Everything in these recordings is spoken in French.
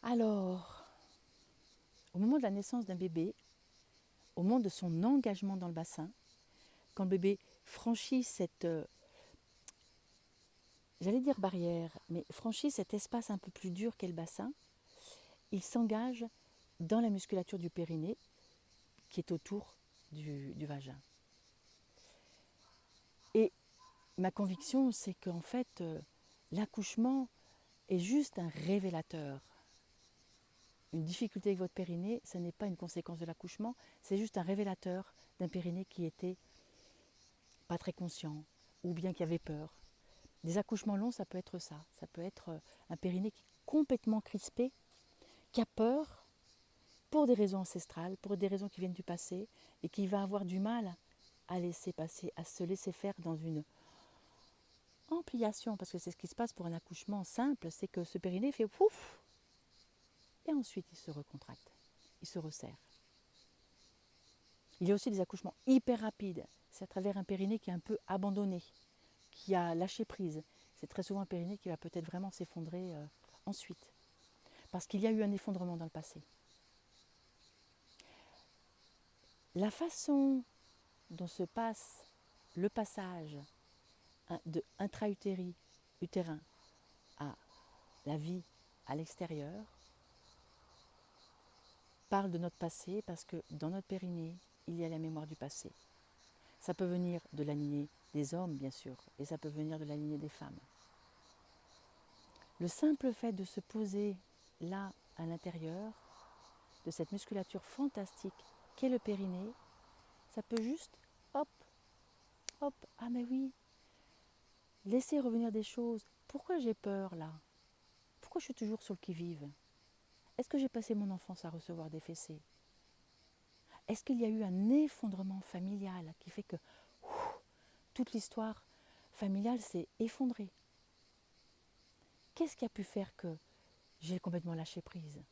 Alors, au moment de la naissance d'un bébé, au moment de son engagement dans le bassin, quand le bébé franchit cette, j'allais dire barrière, mais franchit cet espace un peu plus dur qu'est le bassin, il s'engage dans la musculature du périnée qui est autour du vagin. Et ma conviction, c'est qu'en fait, l'accouchement est juste un révélateur. Une difficulté avec votre périnée, ce n'est pas une conséquence de l'accouchement, c'est juste un révélateur d'un périnée qui était pas très conscient ou bien qui avait peur. Des accouchements longs, ça peut être ça. Ça peut être un périnée qui est complètement crispé, qui a peur pour des raisons ancestrales, pour des raisons qui viennent du passé et qui va avoir du mal à laisser passer, à se laisser faire dans une ampliation, parce que c'est ce qui se passe pour un accouchement simple, c'est que ce périnée fait pouf et ensuite il se recontracte, il se resserre. Il y a aussi des accouchements hyper rapides, c'est à travers un périnée qui est un peu abandonné, qui a lâché prise. C'est très souvent un périnée qui va peut-être vraiment s'effondrer ensuite, parce qu'il y a eu un effondrement dans le passé. La façon dont se passe le passage de intra-utérin à la vie à l'extérieur parle de notre passé, parce que dans notre périnée, il y a la mémoire du passé. Ça peut venir de la lignée des hommes, bien sûr, et ça peut venir de la lignée des femmes. Le simple fait de se poser là, à l'intérieur, de cette musculature fantastique qu'est le périnée, ça peut juste, hop, hop, ah mais oui, laisser revenir des choses. Pourquoi j'ai peur là? Pourquoi je suis toujours sur le qui-vive? Est-ce que j'ai passé mon enfance à recevoir des fessées? Est-ce qu'il y a eu un effondrement familial qui fait que toute l'histoire familiale s'est effondrée? Qu'est-ce qui a pu faire que j'ai complètement lâché prise?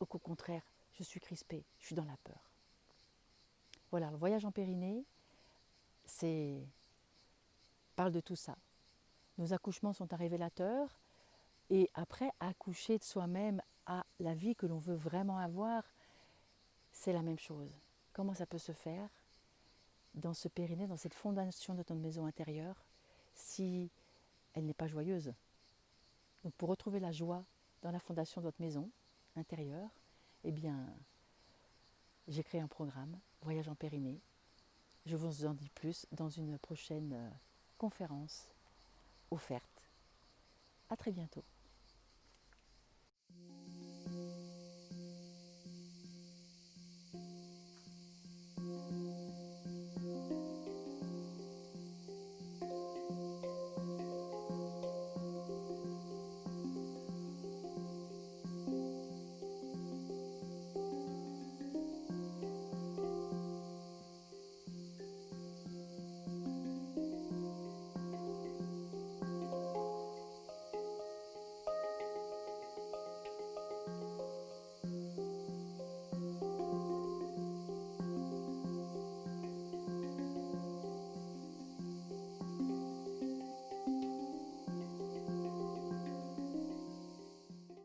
Ou qu'au contraire, je suis crispée, je suis dans la peur. Voilà, le voyage en périnée, parle de tout ça. Nos accouchements sont un révélateur, et après, accoucher de soi-même à la vie que l'on veut vraiment avoir, c'est la même chose. Comment ça peut se faire dans ce périnée, dans cette fondation de notre maison intérieure, si elle n'est pas joyeuse? Donc pour retrouver la joie dans la fondation de votre maison intérieure, eh bien, j'ai créé un programme, Voyage en périnée. Je vous en dis plus dans une prochaine conférence offerte. À très bientôt.